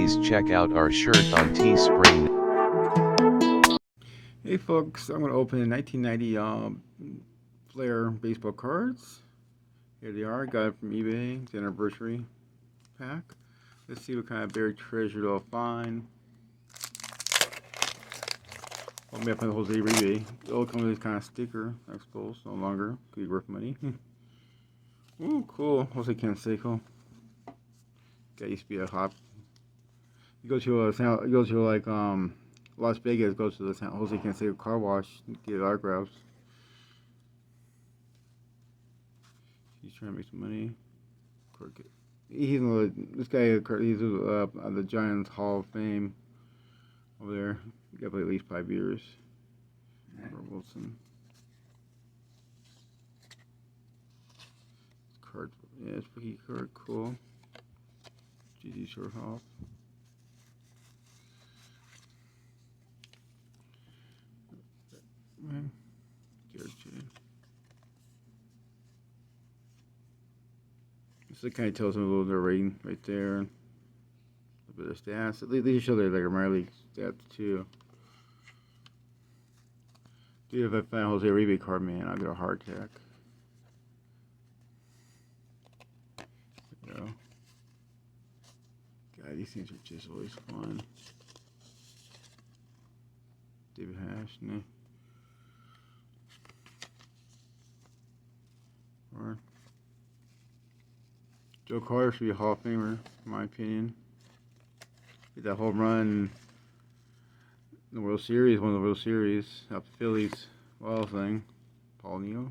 please check out our shirt on Teespring. Hey folks, I'm going to open 1990 Flair baseball cards. Here they are. Got it from eBay. It's the anniversary pack. Let's see what kind of buried treasure they'll find. I'll be up on Jose Uribe. It'll come with this kind of sticker, I suppose. No longer. Could be worth money. Ooh, cool. Jose Canseco. Guy used to be a hop. You go to like Las Vegas, go to the San Jose Canseco car wash, get autographs. He's trying to make some money. This guy, he's on the Giants Hall of Fame over there. He got to play at least 5 years. Wilson. Card, yeah, it's rookie card, cool. GG Shorthoff. So it kind of tells them a little bit of rating right there. A little bit of stats. They show their like minor league stats too. Dude, if I find a Jose Uribe card, man, I'll get a heart attack. There we go. God, these things are just always fun. David Hash, no. Or Joe Carter should be a Hall of Famer, in my opinion. Get that home run in the World Series, one of the World Series, out the Phillies, wild thing. Paul Neal.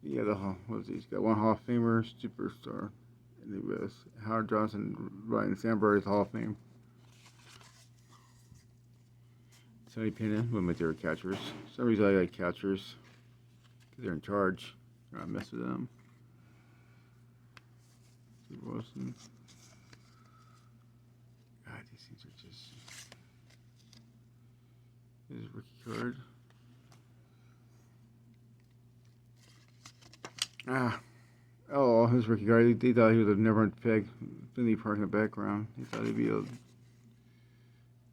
Yeah, he's got one Hall of Famer, superstar in the U.S. Howard Johnson, Ryan Sandberg's Hall of Fame. Sonny Pena, one of my favorite catchers. For some reason I like catchers, because they're in charge. I don't mess with them. Wilson. God, these things are just. This is a rookie card. Oh, his rookie card. They thought he was a never-hunt peg. Finley Park in the background. He thought he'd be one of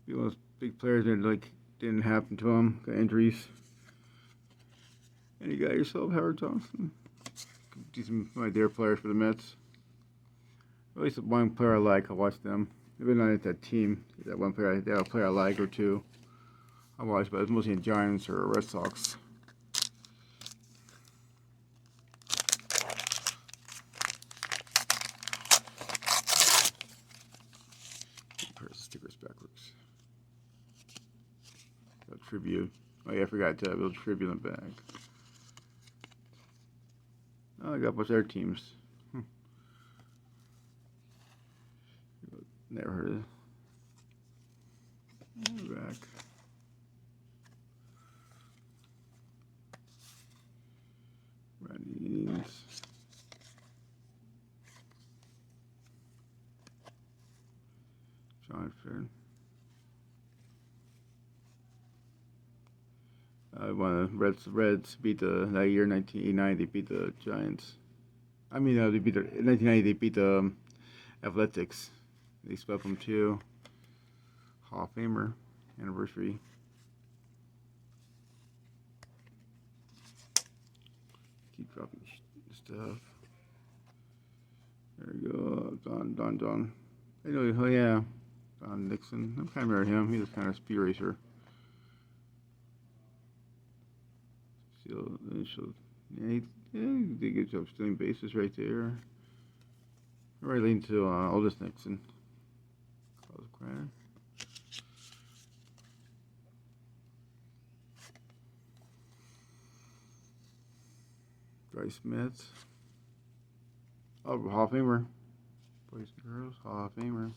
those big players that didn't happen to him. Got injuries. And you got yourself Howard Johnson. Decent my dear players for the Mets. At least one player I like. I watch them. Even not at that team. That one player, they have a player I like or two. I watch, but it's mostly in Giants or Red Sox. Pair of stickers backwards. Got tribute. Oh yeah, I forgot to have a little tribute in the bag. Oh, I got a bunch of their teams. Never heard of it. Back. Randy Eames. John Fair. One of the Reds beat that year 1989. They beat the Giants. I mean, they beat in 1990. They beat the Athletics. They swept them too. Hall of Famer anniversary. Keep dropping stuff. There we go. Don. I know. Oh yeah, Don Nixon. I kind of remember him. He was kind of a speed racer. Yeah, he did a good job stealing bases right there. Right leading to Oldest Nixon. Dry Smith. Oh, Hall of Famer. Boys and Girls, Hall of Famer.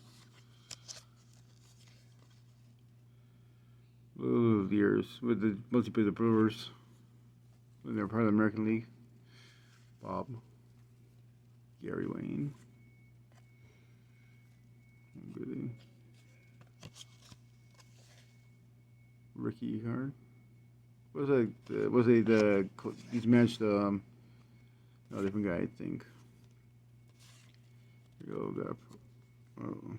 Blue years with the mostly with the Brewers when they're part of the American League. Bob. Gary Wayne. Goody. Ricky Hard. He's matched a different guy, I think. Here we go, got Oh.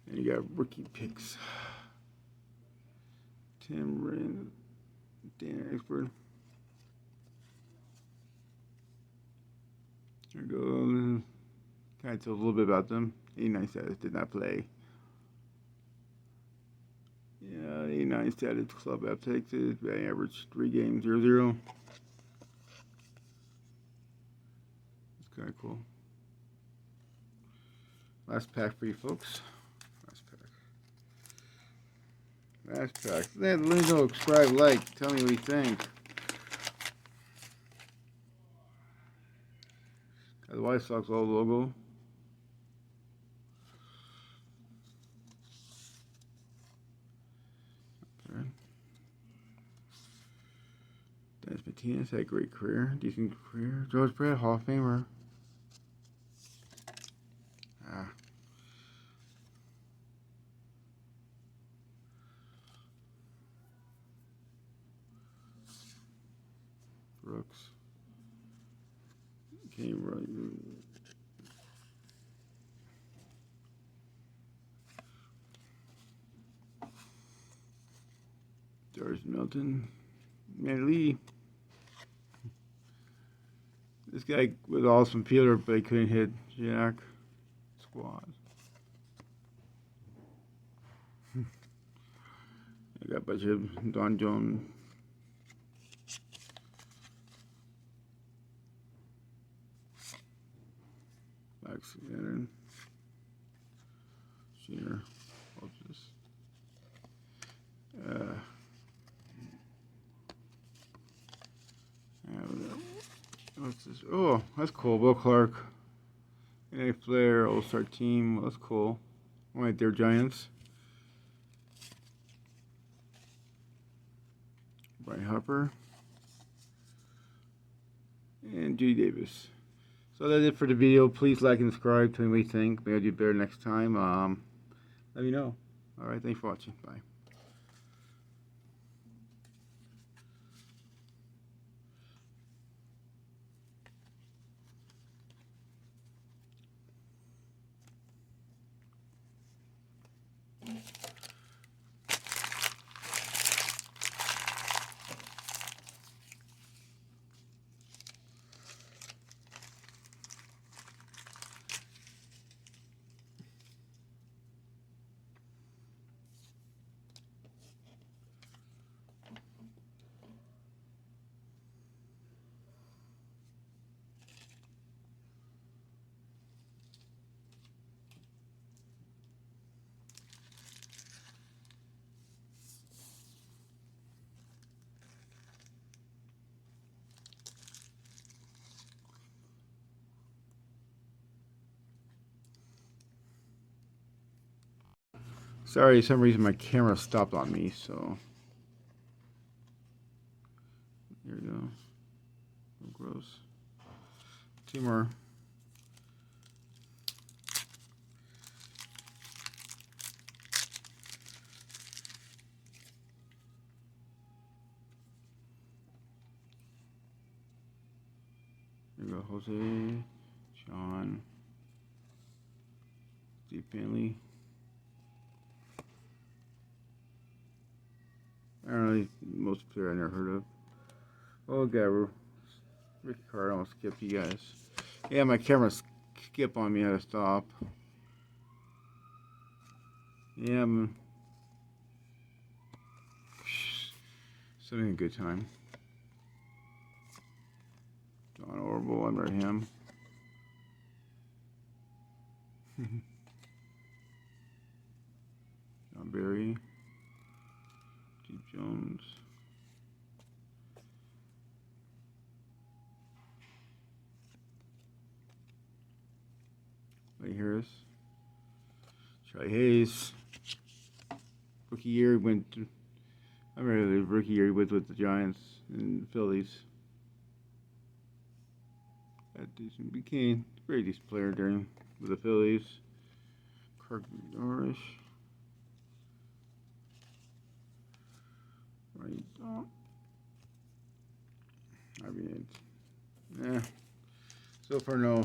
And you got rookie picks. Tim Rand, Dan Expert. There we go. Kind of tells a little bit about them. 89 status, did not play. Yeah, 89 status, club uptakes, batting average 3 games, 0-0. It's kind of cool. Last pack for you folks. Last pack. Let me know, subscribe, like, tell me what you think. Got the White Sox old logo. Okay. Dennis Martinez had a great career, decent career. George Brett, Hall of Famer. Ah. Brooks. Came right. George Milton. Man Lee. This guy was an awesome fielder, but he couldn't hit Jack. Squad. I got a bunch of Don Jones. Max Gannon. Shearer. What's this? Oh, that's cool. Will Clark. NA Flair, All-Star Team. That's cool. Right there, Giants. Brian Harper. And Judy Davis. So that's it for the video. Please like and subscribe. Tell me what you think. Maybe I'll do better next time. Let me know. Alright, thanks for watching. Bye. Sorry, for some reason my camera stopped on me, so here we go. Oh, gross. 2 more. Here we go. Jose, Sean, Steve Finley. I don't know, most player I never heard of. Oh, Gabber. Ricky Carter, I'll skip you guys. Yeah, my camera skip on me, I had to stop. Yeah, I'm having a good time. John Orville, I remember him. John Barry. Steve Jones. Ray Harris. Charlie Hayes. Rookie year he went to, I remember the rookie year he was with the Giants and the Phillies. That decent became a very decent player during with the Phillies. Kirk Norris. Right. I mean, Yeah. So far, no.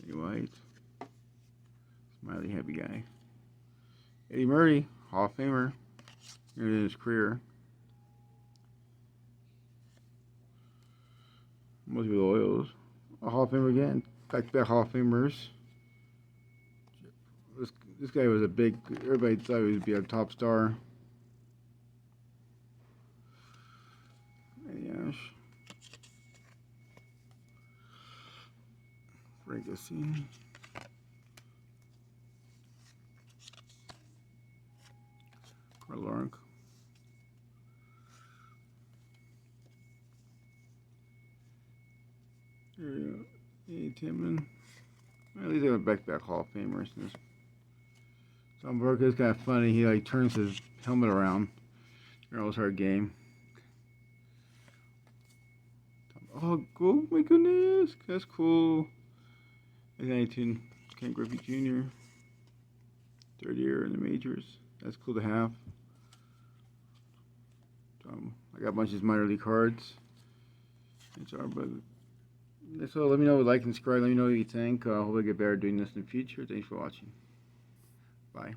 Eddie White. Smiley happy guy. Eddie Murray, Hall of Famer. In his career. Must be the Oils. A Hall of Famer again. Back Hall of Famers. This guy was a big. Everybody thought he would be a top star. Yes. Frank Yassine. Carl Lawrence. There you go. Hey, Timman. Well, these are back Hall of Famers. Tom Burke is kind of funny. He like turns his helmet around. It was hard game. Oh, my goodness. That's cool. 19, Ken Griffey Jr. Third year in the majors. That's cool to have. I got a bunch of his minor league cards. It's our brother. So let me know, like and subscribe. Let me know what you think. Hope I get better doing this in the future. Thanks for watching. Bye.